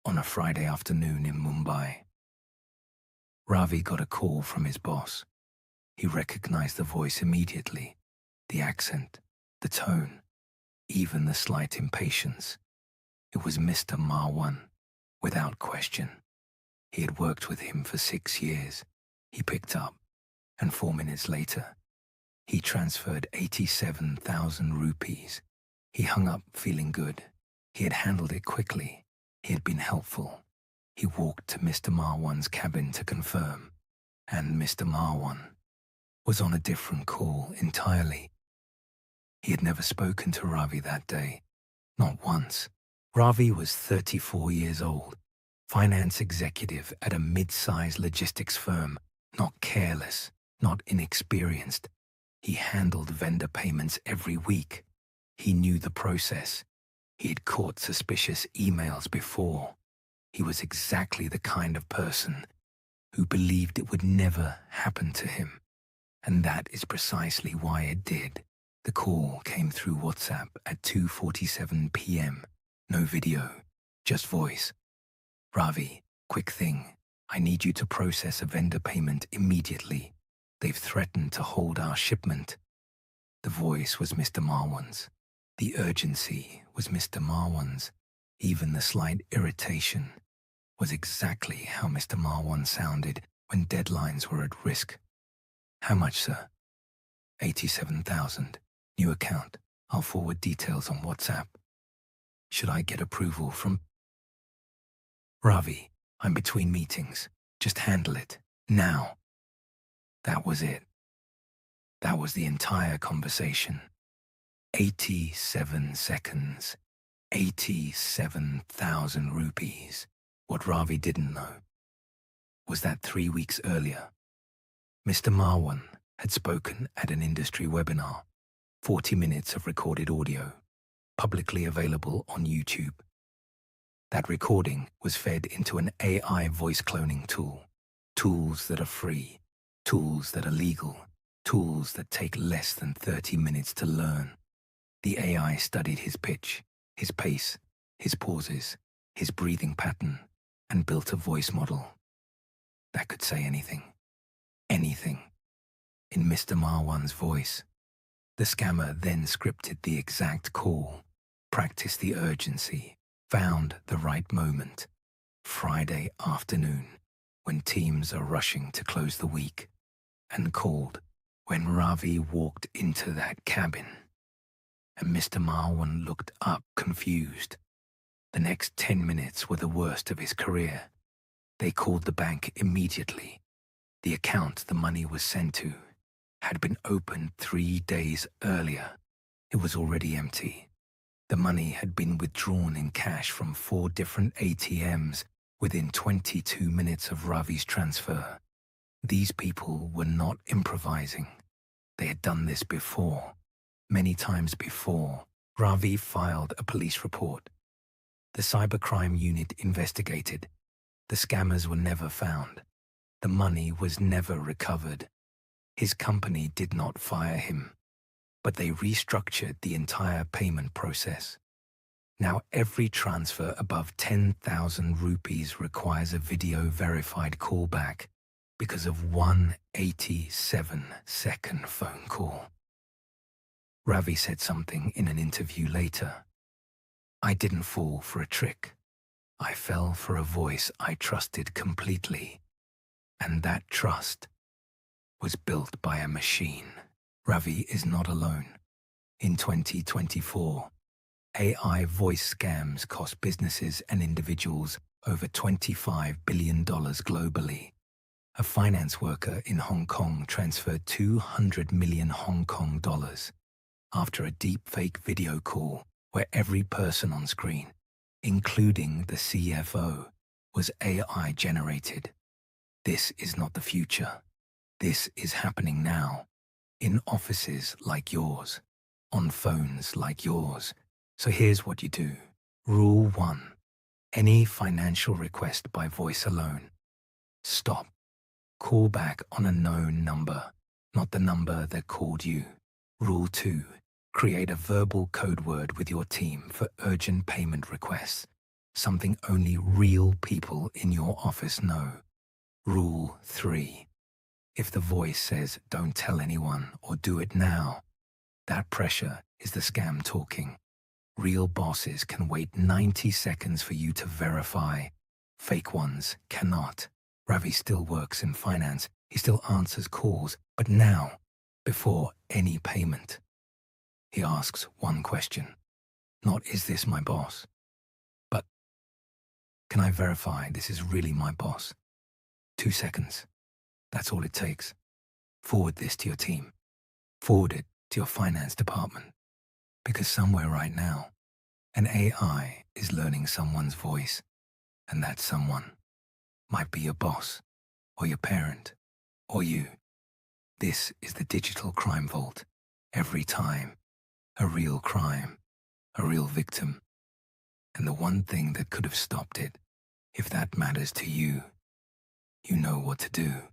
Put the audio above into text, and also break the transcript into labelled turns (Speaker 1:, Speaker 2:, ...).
Speaker 1: on a Friday afternoon in Mumbai. Ravi got a call from his boss. He recognized the voice immediately, the accent, the tone, even the slight impatience. It was Mr. Marwan, without question. He had worked with him for 6 years. He picked up, and 4 minutes later, he transferred 87,000 rupees. He hung up feeling good. He had handled it quickly. He had been helpful. He walked to Mr. Marwan's cabin to confirm, and Mr. Marwan was on a different call entirely. He had never spoken to Ravi that day, not once. Ravi was 34 years old, finance executive at a mid-sized logistics firm, not careless, not inexperienced. He handled vendor payments every week. He knew the process. He had caught suspicious emails before. He was exactly the kind of person who believed it would never happen to him. And that is precisely why it did. The call came through WhatsApp at 2:47 p.m. No video, just voice. Ravi, quick thing. I need you to process a vendor payment immediately. They've threatened to hold our shipment. The voice was Mr. Marwan's. The urgency was Mr. Marwan's. Even the slight irritation was exactly how Mr. Marwan sounded when deadlines were at risk. How much, sir? 87,000. New account. I'll forward details on WhatsApp. Should I get approval from... Ravi, I'm between meetings. Just handle it. Now. That was it. That was the entire conversation. 87 seconds. 87,000 rupees. What Ravi didn't know was that 3 weeks earlier, Mr. Marwan had spoken at an industry webinar, 40 minutes of recorded audio, publicly available on YouTube. That recording was fed into an AI voice cloning tool. Tools that are free, tools that are legal, tools that take less than 30 minutes to learn. The AI studied his pitch, his pace, his pauses, his breathing pattern, and built a voice model that could say anything. Anything. In Mr. Marwan's voice. The scammer then scripted the exact call, practiced the urgency, found the right moment. Friday afternoon, when teams are rushing to close the week, and called when Ravi walked into that cabin. And Mr. Marwan looked up confused. The next 10 minutes were the worst of his career. They called the bank immediately. The account the money was sent to had been opened 3 days earlier. It was already empty. The money had been withdrawn in cash from 4 different ATMs within 22 minutes of Ravi's transfer. These people were not improvising. They had done this before. Many times before. Ravi filed a police report. The cybercrime unit investigated. The scammers were never found. The money was never recovered. His company did not fire him, but they restructured the entire payment process. Now every transfer above 10,000 rupees requires a video-verified callback because of one 87-second phone call. Ravi said something in an interview later. I didn't fall for a trick. I fell for a voice I trusted completely. And that trust was built by a machine. Ravi is not alone. In 2024, AI voice scams cost businesses and individuals over $25 billion globally. A finance worker in Hong Kong transferred 200 million Hong Kong dollars after a deepfake video call where every person on screen, including the CFO, was AI generated. This is not the future. This is happening now, in offices like yours, on phones like yours. So here's what you do. Rule 1. Any financial request by voice alone. Stop. Call back on a known number, not the number that called you. Rule 2. Create a verbal code word with your team for urgent payment requests. Something only real people in your office know. Rule 3. If the voice says, "Don't tell anyone," or "Do it now," that pressure is the scam talking. Real bosses can wait 90 seconds for you to verify. Fake ones cannot. Ravi still works in finance. He still answers calls. But now, before any payment, he asks one question. Not, "Is this my boss?" but, "Can I verify this is really my boss?" 2 seconds. That's all it takes. Forward this to your team. Forward it to your finance department. Because somewhere right now, an AI is learning someone's voice, and that someone might be your boss, or your parent, or you. This is the Digital Crime Vault. Every time, a real crime, a real victim, and the one thing that could have stopped it. If that matters to you, you know what to do.